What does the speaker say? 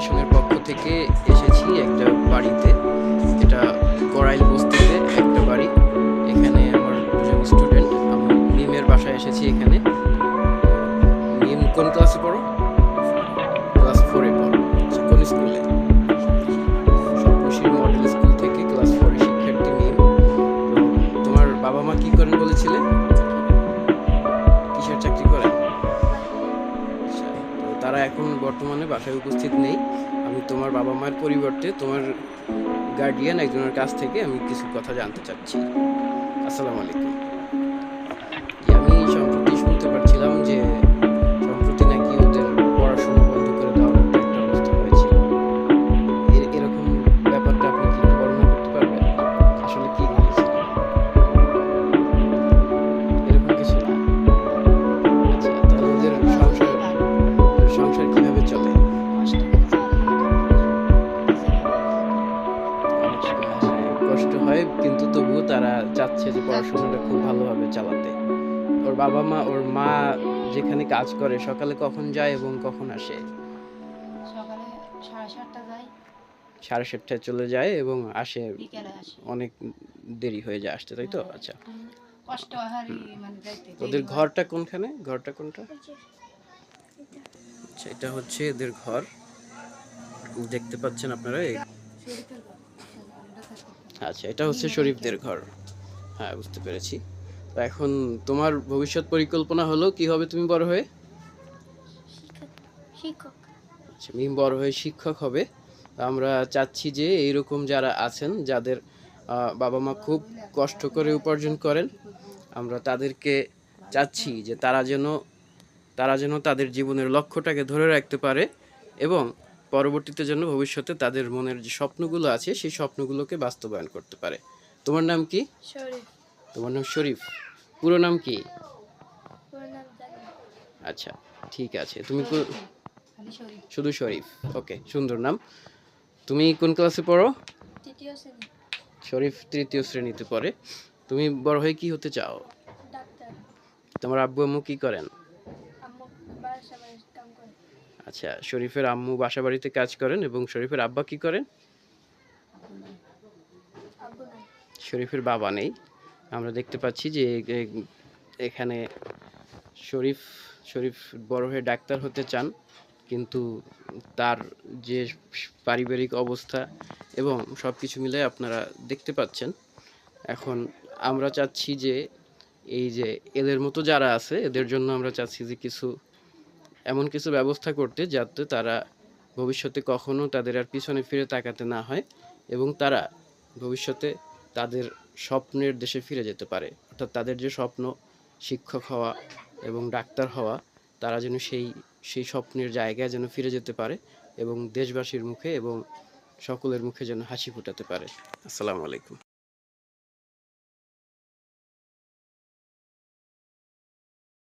ফাউন্ডেশনের পক্ষ থেকে এসেছি একটা বাড়িতে। এটা করাইল বস্তিতে একটা বাড়ি। এখানে আমার দুজন স্টুডেন্ট, আমি মিমের বাসায় এসেছি। এখানে মিম কোন ক্লাসে পড়ো? ক্লাস 4-এ পড়ো। কোন স্কুলে? স্বপ্নশ্রী মডেল স্কুল থেকে ক্লাস 4-এর শিক্ষার্থী মিম। তো তোমার বাবা মা কি করেন বলেছিলে? কিসের চাকরি করেন? আচ্ছা, তো তারা এখন বর্তমানে বাসায় উপস্থিত নেই। আমি তোমার বাবা মায়ের পরিবর্তে তোমার গার্ডিয়ান একজনের কাছ থেকে আমি কিছু কথা জানতে চাচ্ছি। আসসালামু আলাইকুম। আমি সম্প্রতি শুনতে পাচ্ছিলাম যে সম্প্রতি নাকি ওদের পড়াশোনা বন্ধ করে দেওয়ার মতো একটা অবস্থা হয়েছিল। এরকম ব্যাপারটা আপনি কি একটু বর্ণনা করতে পারবেন? আসলে কি ঘটেছিল? এরকম কিছু না। আচ্ছা, তাহলে ওদের সংসার কিভাবে চলে? কষ্ট হয়, কিন্তু তবুও তারা চাচ্ছে যে পড়াশোনাটা খুব ভালোভাবে চালাতে। ওর মা যেখানে কাজ করে সকালে কখন যায় এবং কখন আসে? সকালে 7:30 যায়, 7:30টায় চলে যায় এবং আসে বিকেলে আসে। অনেক দেরি হয়ে যায় আসতে, তাই তো? আচ্ছা, কষ্ট হয় মানে যাইতে ওদের ঘরটা কোনখানে? ঘরটা কোনটা? আচ্ছা, এটা হচ্ছে এদের ঘর, দেখতে পাচ্ছেন আপনারা। আচ্ছা, এটা হচ্ছে শরীফদের ঘর। হ্যাঁ, বুঝতে পেরেছি। তো এখন তোমার ভবিষ্যৎ পরিকল্পনা হলো কি হবে তুমি বড় হয়ে? শিক্ষক। আচ্ছা, মিম বড় হয়ে শিক্ষক হবে। আমরা চাচ্ছি যে এইরকম যারা আছেন, যাদের বাবা মা খুব কষ্ট করে উপার্জন করেন, আমরা তাদেরকে চাচ্ছি যে তারা যেন তাদের জীবনের লক্ষ্যটাকে ধরে রাখতে পারে এবং পরবর্তীতে যেন ভবিষ্যতে তাদের মনের যে স্বপ্নগুলো আছে সেই স্বপ্নগুলোকে বাস্তবায়ন করতে পারে। তোমার নাম কি? শরীফ। তোমার নাম শরীফ। পুরো নাম কি? পুরো নাম জানি না। আচ্ছা, ঠিক আছে। তুমি খালি শরীফ। শুধু শরীফ। ওকে, সুন্দর নাম। তুমি কোন ক্লাসে পড়ো? তৃতীয় শ্রেণী। শরীফ 3য় শ্রেণীতে পড়ে। তুমি বড় হয়ে কি হতে চাও? ডাক্তার। তোমার আব্বু আম্মু কি করেন? আম্মু বাসা বাড়ি কাম করে। আচ্ছা, শরীফের আম্মু বাসা বাড়িতে কাজ করেন এবং শরীফের আব্বা কি করেন? আব্বু নাই। শরীফের বাবা নেই। আমরা দেখতে পাচ্ছি যে এখানে শরীফ শরীফ বড় হয়ে ডাক্তার হতে চান, কিন্তু তার যে পারিবারিক অবস্থা এবং সব কিছু মিলে আপনারা দেখতে পাচ্ছেন। এখন আমরা চাচ্ছি যে এই যে এদের মতো যারা আছে এদের জন্য আমরা চাচ্ছি যে এমন কিছু ব্যবস্থা করতে, যাতে তারা ভবিষ্যতে কখনো তাদের আর পিছনে ফিরে তাকাতে না হয় এবং তারা ভবিষ্যতে তাদের স্বপ্নের দেশে ফিরে যেতে পারে। অর্থাৎ তাদের যে স্বপ্ন শিক্ষক হওয়া এবং ডাক্তার হওয়া, তারা যেন সেই স্বপ্নের জায়গায় যেন ফিরে যেতে পারে এবং দেশবাসীর মুখে এবং সকলের মুখে যেন হাসি ফোটাতে পারে। আসসালামু আলাইকুম।